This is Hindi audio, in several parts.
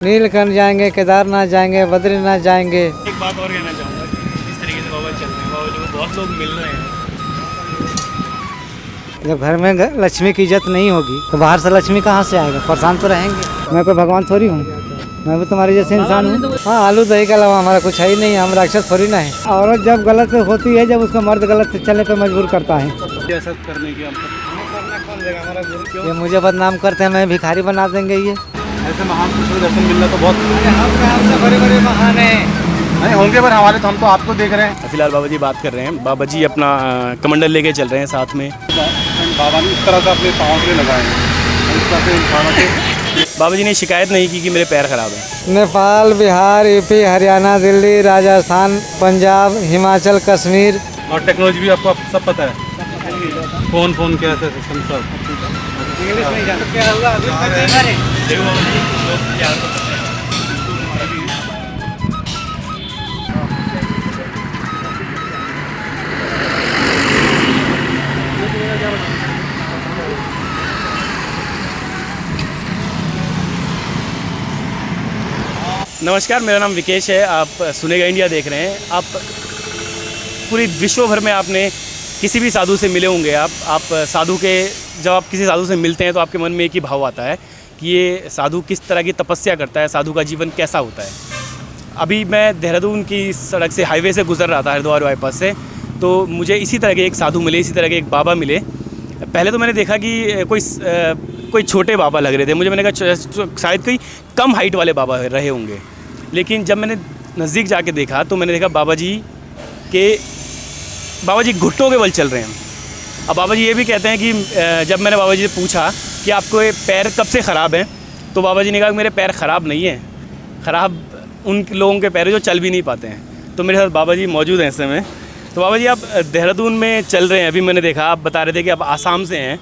नीलकंठ जाएंगे, केदारनाथ जाएंगे, बद्रीनाथ जाएंगे। एक बात और कहना चाहूँगा कि जिस तरीके से बाबा चल रहे हैं, बाबा जी को बहुत लोग मिल रहे हैं। जब घर में लक्ष्मी की इज्जत नहीं होगी तो बाहर से लक्ष्मी कहाँ से आएगा? परेशान तो रहेंगे। मैं कोई भगवान थोड़ी हूँ, मैं भी तुम्हारे जैसे इंसान हूँ। हाँ, आलू दही के अलावा हमारा कुछ है ही नहीं, हम राक्षस थोड़ी ना है। औरत जब गलत होती है, जब उसका मर्द गलत चलने पर मजबूर करता है। ऐसा करने की ये मुझे बदनाम करते हैं, मैं भिखारी बना देंगे ये। ऐसे महान पुरुषों को दर्शन मिलना तो बहुत हम बड़े बड़े महान हैं। नहीं होंगे, पर हमारे तो हम तो आपको देख रहे हैं। फिलहाल बाबा जी बात कर रहे हैं। बाबा जी अपना कमंडल लेके चल रहे हैं साथ में। बाबा ने इस तरह से अपने पाँव के लगाए हैं। बाबा जी ने शिकायत नहीं की कि मेरे पैर खराब हैं। नेपाल, बिहार, यूपी, हरियाणा, दिल्ली, राजस्थान, पंजाब, हिमाचल, कश्मीर। और टेक्नोलॉजी भी आपको सब पता है। फोन कैसे सिस्टम सब इंग्लिश नहीं जानते क्या होगा अभी देखो बाबा जी लोग क्या नमस्कार, मेरा नाम विकेश है। आप सुनेगा इंडिया देख रहे हैं। आप पूरी विश्व भर में आपने किसी भी साधु से मिले होंगे। आप साधु के जब आप किसी साधु से मिलते हैं तो आपके मन में एक ही भाव आता है कि ये साधु किस तरह की तपस्या करता है, साधु का जीवन कैसा होता है। अभी मैं देहरादून की सड़क से हाईवे से गुजर रहा था, हरिद्वार बाईपास से, तो मुझे इसी तरह के एक साधु मिले, इसी तरह के एक बाबा मिले। पहले तो मैंने देखा कि कोई छोटे बाबा लग रहे थे मुझे। मैंने कहा शायद कोई कम हाइट वाले बाबा रहे होंगे, लेकिन जब मैंने नज़दीक जाके देखा तो मैंने देखा बाबा जी घुटनों के बल चल रहे हैं। अब बाबा जी ये भी कहते हैं कि जब मैंने बाबा जी से पूछा कि आपको ये पैर कब से ख़राब हैं, तो बाबा जी ने कहा कि मेरे पैर ख़राब नहीं हैं, ख़राब उन लोगों के पैर जो चल भी नहीं पाते हैं। तो मेरे साथ बाबा जी मौजूद हैं इस समय। तो बाबा जी आप देहरादून में चल रहे हैं, अभी मैंने देखा आप बता रहे थे कि आप आसाम से हैं,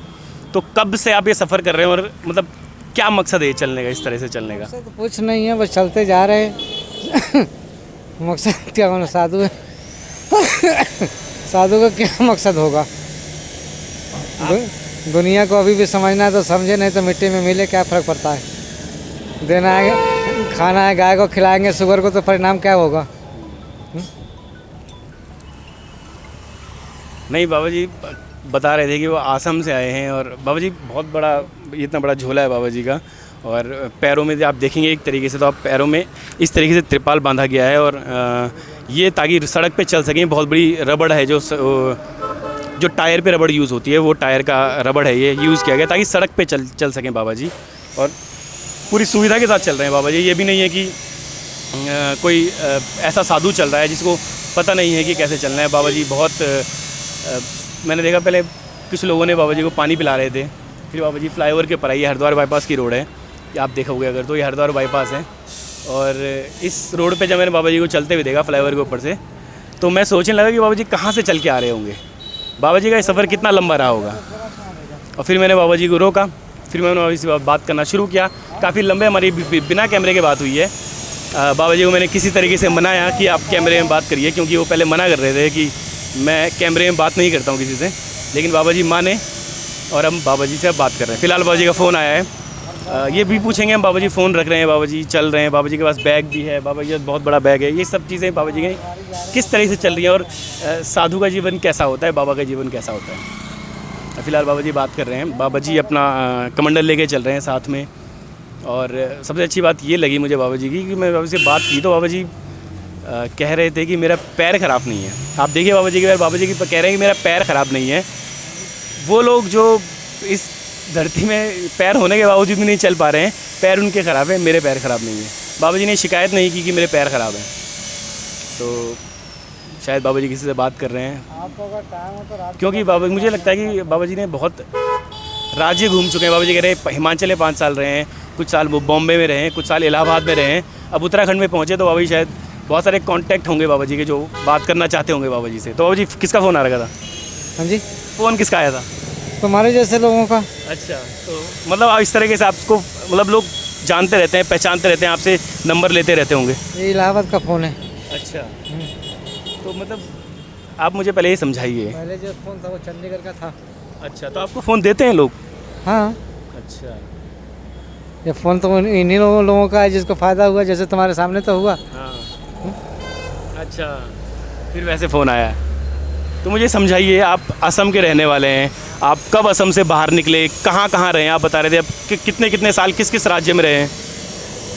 तो कब से आप ये सफ़र कर रहे हैं और मतलब क्या मकसद है चलने का, इस तरह से चलने का? तो कुछ नहीं है, बस चलते जा रहे हैं। मकसद क्या होना? साधु है। साधु का क्या मकसद होगा? दुनिया को अभी भी समझना है तो समझे, नहीं तो मिट्टी में मिले, क्या फ़र्क पड़ता है? देना है, खाना है, गाय को खिलाएंगे, शुगर को, तो परिणाम क्या होगा? नहीं, बाबा जी बता रहे थे कि वो आसाम से आए हैं। और बाबा जी बहुत बड़ा, इतना बड़ा झोला है बाबा जी का। और पैरों में आप देखेंगे एक तरीके से, तो आप पैरों में इस तरीके से त्रिपाल बांधा गया है। और ये ताकि सड़क पे चल सकें। बहुत बड़ी रबड़ है, जो टायर पे रबड़ यूज़ होती है, वो टायर का रबड़ है, ये यूज़ किया गया ताकि सड़क पे चल सकें बाबा जी। और पूरी सुविधा के साथ चल रहे हैं बाबा जी। ये भी नहीं है कि कोई ऐसा साधु चल रहा है जिसको पता नहीं है कि कैसे चलना है। बाबा जी बहुत मैंने देखा पहले कुछ लोगों ने बाबा जी को पानी पिला रहे थे, फिर बाबा जी फ्लाईओवर के ऊपर आई, हरिद्वार बाईपास की रोड है, आप देखोगे अगर तो ये हरिद्वार बाईपास है। और इस रोड पे जब मैंने बाबा जी को चलते हुए देखा फ्लाईओवर के ऊपर से, तो मैं सोचने लगा कि बाबा जी कहाँ से चल के आ रहे होंगे, बाबा जी का ये सफ़र कितना लंबा रहा होगा। और फिर मैंने बाबा जी को रोका, फिर मैंने बाबा जी से बात करना शुरू किया। काफ़ी लंबे हमारी बिना कैमरे के बात हुई है। बाबा जी को मैंने किसी तरीके से मनाया कि आप कैमरे में बात करिए, क्योंकि वो पहले मना कर रहे थे कि मैं कैमरे में बात नहीं करता हूँ किसी से, लेकिन बाबा जी माने और हम बाबा जी से अब बात कर रहे हैं। फ़िलहाल बाबा जी का फ़ोन आया है, ये भी पूछेंगे हम। बाबा जी फ़ोन रख रहे हैं, बाबा जी चल रहे हैं, बाबा जी के पास बैग भी है, बाबा जी बहुत बड़ा बैग है। ये सब चीज़ें बाबा जी के किस तरह से चल रही हैं और साधु का जीवन कैसा होता है, बाबा का जीवन कैसा होता है। फ़िलहाल बाबा जी बात कर रहे हैं। बाबा जी अपना कमंडल लेके चल रहे हैं साथ में। और सबसे अच्छी बात ये लगी मुझे बाबा जी की कि मैं बाबा से बात की तो बाबा जी कह रहे थे कि मेरा पैर ख़राब नहीं है। आप देखिए बाबा जी के बाबा जी की कह रहे हैं कि मेरा पैर ख़राब नहीं है। वो लोग जो इस धरती में पैर होने के बावजूद भी नहीं चल पा रहे हैं, पैर उनके ख़राब है, मेरे पैर ख़राब नहीं है। बाबा जी ने शिकायत नहीं की कि मेरे पैर ख़राब हैं। तो शायद बाबा जी किसी से बात कर रहे हैं, क्योंकि बाबा मुझे लगता है कि बाबा जी ने बहुत राज्य घूम चुके हैं। बाबा जी कह रहे हैं हिमाचल में 5 साल रहे हैं, कुछ साल बॉम्बे में रहे हैं, कुछ साल इलाहाबाद में रहे हैं, अब उत्तराखंड में पहुँचे। तो बाबा जी शायद बहुत सारे कांटेक्ट होंगे बाबा जी के जो बात करना चाहते होंगे बाबा जी से। तो बाबा जी किसका फ़ोन आ रखा था? हाँ जी, फ़ोन किसका आया था? तुम्हारे जैसे लोगों का। अच्छा, तो मतलब इस तरीके से आपको मतलब लोग जानते रहते हैं, पहचानते रहते हैं, आपसे नंबर लेते रहते होंगे। ये इलाहाबाद का फ़ोन है। अच्छा, तो मतलब आप मुझे पहले ये समझाइए। पहले जो फ़ोन था वो चंडीगढ़ का था। अच्छा, तो आपको फ़ोन देते हैं लोग? हाँ, अच्छा, ये फ़ोन तो इन्हीं लोगों का है जिसको फ़ायदा हुआ, जैसे तुम्हारे सामने तो हुआ। हाँ। अच्छा, फिर वैसे फ़ोन आया। तो मुझे समझाइए, आप असम के रहने वाले हैं, आप कब असम से बाहर निकले, कहाँ कहाँ रहे हैं? आप बता रहे थे आप कितने कितने साल किस किस राज्य में रहे हैं?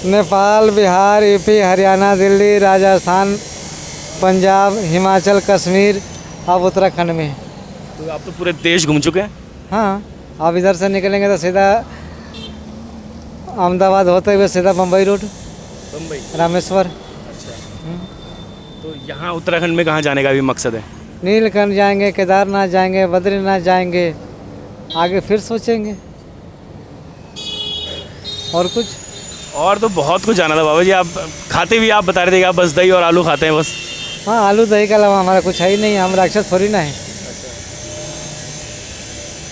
नेपाल, बिहार, यूपी, हरियाणा, दिल्ली, राजस्थान, पंजाब, हिमाचल, कश्मीर, अब उत्तराखंड में। तो आप तो पूरे देश घूम चुके हैं। हाँ, आप इधर से निकलेंगे तो सीधा अहमदाबाद होते हुए सीधा बम्बई रोड, बम्बई, रामेश्वर। अच्छा। तो यहाँ उत्तराखंड में कहाँ जाने का भी मकसद है? नीलकंठ जाएंगे, केदारनाथ जाएंगे, बद्रीनाथ जाएंगे, आगे फिर सोचेंगे और कुछ। और तो बहुत कुछ जाना था बाबा जी। आप खाते भी आप बता रहे थे कि आप बस दही और आलू खाते हैं बस। हाँ, आलू दही के अलावा हमारा कुछ है ही नहीं, हम राक्षस थोड़ी ना है।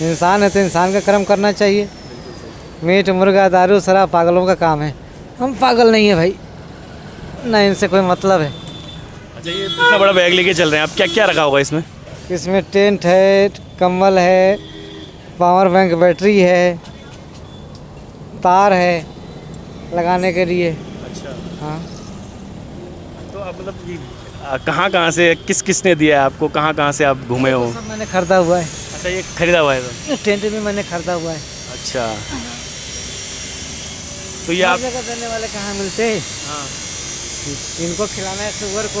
इंसान है तो इंसान का कर्म करना चाहिए। मीट, मुर्गा, दारू, शराब पागलों का काम है, हम पागल नहीं है भाई, ना इनसे कोई मतलब है। अच्छा, ये इतना बड़ा बैग लेके चल रहे हैं आप, क्या क्या रखा होगा इसमें? इसमें टेंट है, कंबल है, पावर बैंक बैटरी है, तार है लगाने के लिए। अच्छा। हाँ, तो आप मतलब ये कहाँ कहाँ से, किस किस ने दिया है आपको, कहाँ कहाँ से आप घूमे हो? सब मैंने खरीदा हुआ है। अच्छा, ये खरीदा हुआ है तो? ये टेंट भी मैंने खरीदा हुआ है। अच्छा, तो ये हर आप, जगह देने वाले कहाँ मिलते हैं, हाँ। इनको खिलाना है सुअर को।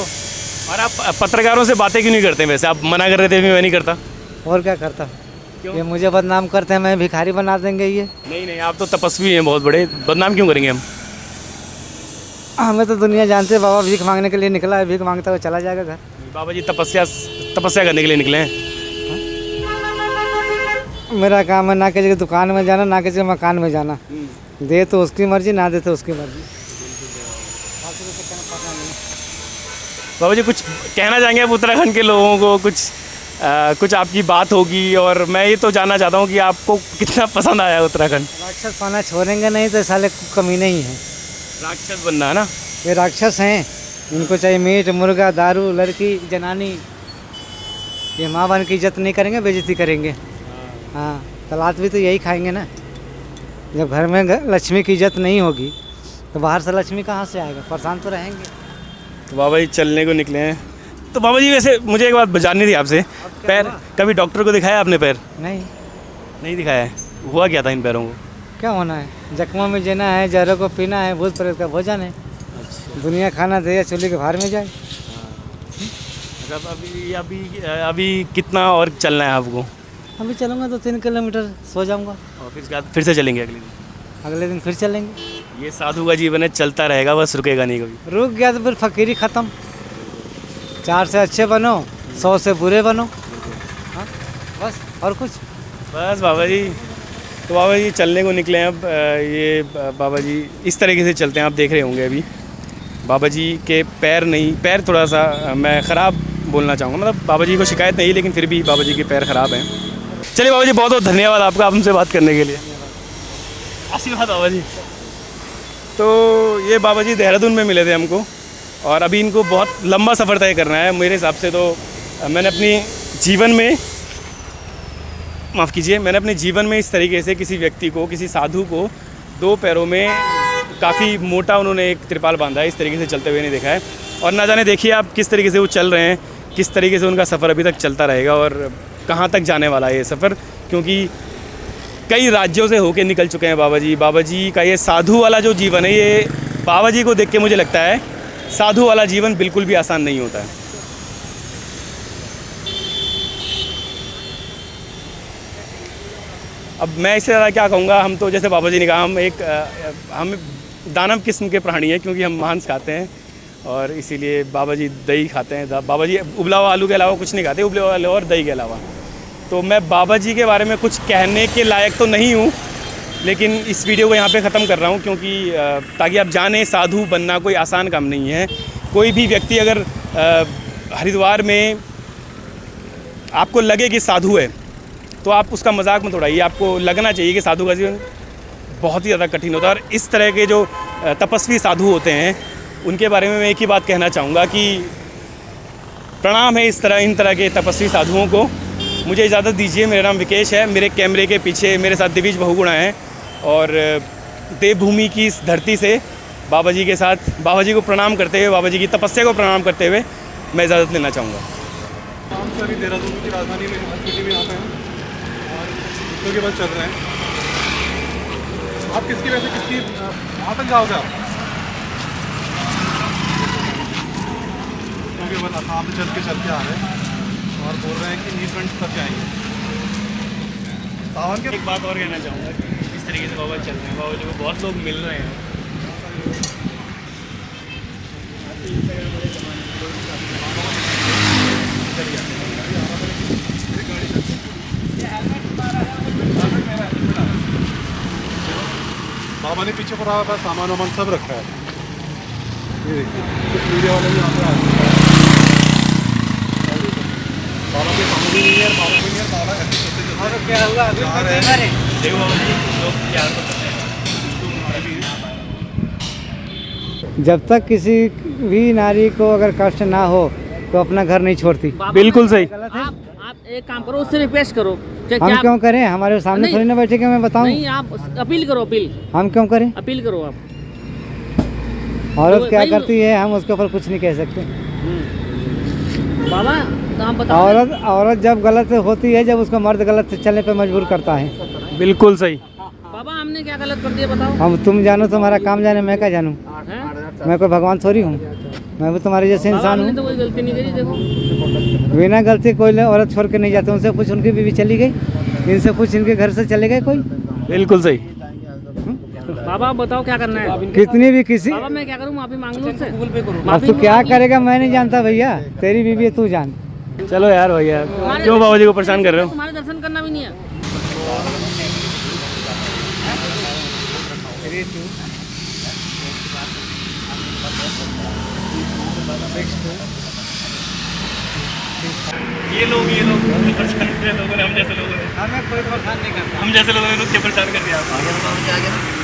और आप पत्रकारों से बातें क्यों नहीं करते? वैसे आप मना कर रहे थे, मैं नहीं करता। और क्या करता हूँ, क्यों? ये मुझे बदनाम करते हैं, मैं भिखारी बना देंगे ये। नहीं नहीं, आप तो तपस्वी हैं बहुत बड़े, बदनाम क्यों करेंगे हम? हमें तो दुनिया जानते है, बाबा भीख मांगने के लिए निकला है, भीख मांगता हुआ चला जाएगा घर। बाबा जी तपस्या तपस्या करने के लिए निकले हैं। मेरा काम है ना किसी की दुकान में जाना, ना किसी के मकान में जाना, दे तो उसकी मर्जी, ना दे तो उसकी मर्जी। बाबा जी कुछ कहना चाहेंगे आप उत्तराखंड के लोगों को? कुछ आपकी बात होगी, और मैं ये तो जानना चाहता हूँ कि आपको कितना पसंद आया उत्तराखंड। राक्षस पाना छोड़ेंगे नहीं तो साले कमी नहीं है। राक्षस बनना है ना? ये राक्षस हैं, इनको चाहिए मीट, मुर्गा, दारू, लड़की, जनानी। ये माँ बहन की इज्जत नहीं करेंगे, बेइज्जती करेंगे। हाँ, तलात भी तो यही खाएंगे ना। जब घर में लक्ष्मी की इज्जत नहीं होगी तो बाहर से लक्ष्मी कहाँ से आएगा, परेशान तो रहेंगे। तो बाबा जी चलने को निकले हैं। तो बाबा जी वैसे मुझे एक बात जाननी थी आपसे, पैर हुआ? कभी डॉक्टर को दिखाया आपने? पैर नहीं, नहीं दिखाया है? हुआ क्या था इन पैरों को? क्या होना है, जख्मों में जीना है, जहरों को पीना है, भूत प्रेत का भोजन है। अच्छा। दुनिया खाना दे, चूल्हे के बाहर में जाए। मतलब अभी कितना और चलना है आपको? अभी चलूँगा तो 3 किलोमीटर, सो जाऊँगा, और फिर उसके बाद फिर से चलेंगे अगले दिन? अगले दिन फिर चलेंगे। ये साधु का जीवन है, चलता रहेगा, बस रुकेगा नहीं कभी। रुक गया तो फिर फकीरी ख़त्म। 4 से अच्छे बनो, 100 से बुरे बनो। हाँ, बस और कुछ। बस बाबा जी। तो बाबा जी चलने को निकले हैं अब। ये बाबा जी इस तरीके से चलते हैं, आप देख रहे होंगे अभी। बाबा जी के पैर थोड़ा सा मैं ख़राब बोलना चाहूँगा, मतलब बाबा जी को शिकायत नहीं, लेकिन फिर भी बाबा जी के पैर ख़राब हैं। चलिए बाबा जी, बहुत बहुत धन्यवाद आपका, आप हमसे बात करने के लिए। आशीर्वाद बाबा जी। तो ये बाबा जी देहरादून में मिले थे हमको, और अभी इनको बहुत लंबा सफ़र तय करना है मेरे हिसाब से। तो मैंने अपने जीवन में इस तरीके से किसी व्यक्ति को, किसी साधु को 2 पैरों में काफ़ी मोटा उन्होंने एक त्रिपाल बांधा है, इस तरीके से चलते हुए नहीं देखा है। और ना जाने देखिए आप किस तरीके से वो चल रहे हैं, किस तरीके से उनका सफ़र अभी तक चलता रहेगा और कहाँ तक जाने वाला है ये सफ़र, क्योंकि कई राज्यों से होके निकल चुके हैं बाबा जी। बाबा जी का ये साधु वाला जो जीवन है, ये बाबा जी को देख के मुझे लगता है साधु वाला जीवन बिल्कुल भी आसान नहीं होता है। अब मैं इससे ज़्यादा क्या कहूँगा, हम तो जैसे बाबा जी ने कहा, हम दानव किस्म के प्राणी हैं, क्योंकि हम मांस खाते हैं और इसीलिए बाबा जी दही खाते हैं। बाबा जी उबला हुआ आलू के अलावा कुछ नहीं खाते, उबले हुआ आलू और दही के अलावा। तो मैं बाबा जी के बारे में कुछ कहने के लायक तो नहीं हूँ, लेकिन इस वीडियो को यहाँ पे ख़त्म कर रहा हूँ, क्योंकि ताकि आप जानें साधु बनना कोई आसान काम नहीं है। कोई भी व्यक्ति अगर हरिद्वार में आपको लगे कि साधु है, तो आप उसका मजाक मत उड़ाइए। आपको लगना चाहिए कि साधु का जीवन बहुत ही ज़्यादा कठिन होता है। और इस तरह के जो तपस्वी साधु होते हैं, उनके बारे में मैं एक ही बात कहना चाहूँगा कि प्रणाम है इन तरह के तपस्वी साधुओं को। मुझे इजाज़त दीजिए। मेरा नाम विकेश है, मेरे कैमरे के पीछे मेरे साथ दिविज बहुगुणा हैं, और देवभूमि की इस धरती से बाबा जी के साथ बाबा जी को प्रणाम करते हुए, बाबा जी की तपस्या को प्रणाम करते हुए मैं इजाज़त लेना चाहूँगा। हम सभी देहरादून की राजधानी में यूनिवर्सिटी में यहाँ पे हैं और बच्चों के बस चल रहे हैं। आप किसकी वजह से किसकी कहाँ तक जाओगे आप? बच्चों के बस आसाम से चल के आ रहे हैं और बोल रहे हैं कि नीलकंठ तक जाएंगे। सावन के एक बात और कहना चाहूँगा कि इस तरीके से बाबा चल रहे हैं, बाबा जी को बहुत लोग मिल रहे हैं। बाबा ने पीछे पड़ा हुआ सामान वामान सब रखा है। ये देखिए कुछ मीडिया वाले भी यहाँ पे आए हैं। बाबा के सामने भी नहीं है, बाबा भी नहीं है, बाबा ऐसे चलते क्या हुआ देखो बाबा जी लोग प्यार तो करते हैं। जब तक किसी भी नारी को अगर कष्ट ना हो तो अपना घर नहीं छोड़ती। बिल्कुल सही। आप एक काम करो, उससे रिक्वेस्ट करो कि हम क्या क्यों करें? हमारे सामने नहीं। थोड़ी ना बैठे कि मैं बताऊं। नहीं, आप अपील करो, अपील हम क्यों करें? अपील करो आप। औरत क्या भाई- करती है हम उसके ऊपर कुछ नहीं कह सकते। बाबा तो हम बताओ। औरत जब गलत होती है, जब उसका मर्द गलत चलने पे मजबूर करता है। बिल्कुल सही। बाबा हमने क्या गलत कर दिया बताओ। हम तुम जानो तुम्हारा काम जाने, मैं क्या जानूं? हैं? मैं कोई भगवान थोड़ी हूँ। मैं भी तुम्हारे जैसे बाबा इंसान हमने हूँ। तो कोई गलती नहीं करी, देखो। बिना गलती कोई औरत छोड़ के नहीं जाते। उनसे कुछ उनकी बीवी चली गई, इनसे कुछ इनके घर से चले गए कोई। बिल्कुल सही। बाबा बताओ क्या करना है। कितनी भी किसी बाबा मैं क्या करूँ, माफी मांग लूँ उससे? अब तू क्या करेगा मैं नहीं जानता भैया, तेरी बीवी है तू जान। चलो यार भैया, क्यों बाबा जी को परेशान कर रहे हो? तुम्हारे दर्शन करना भी नहीं है। ये लोग परेशान कर रहे हैं लोगों ने, हम जैसे लोगों ने हमें कोई परेशान नहीं करता। हम जैसे लोगों ने रुक के परेशान कर दिया।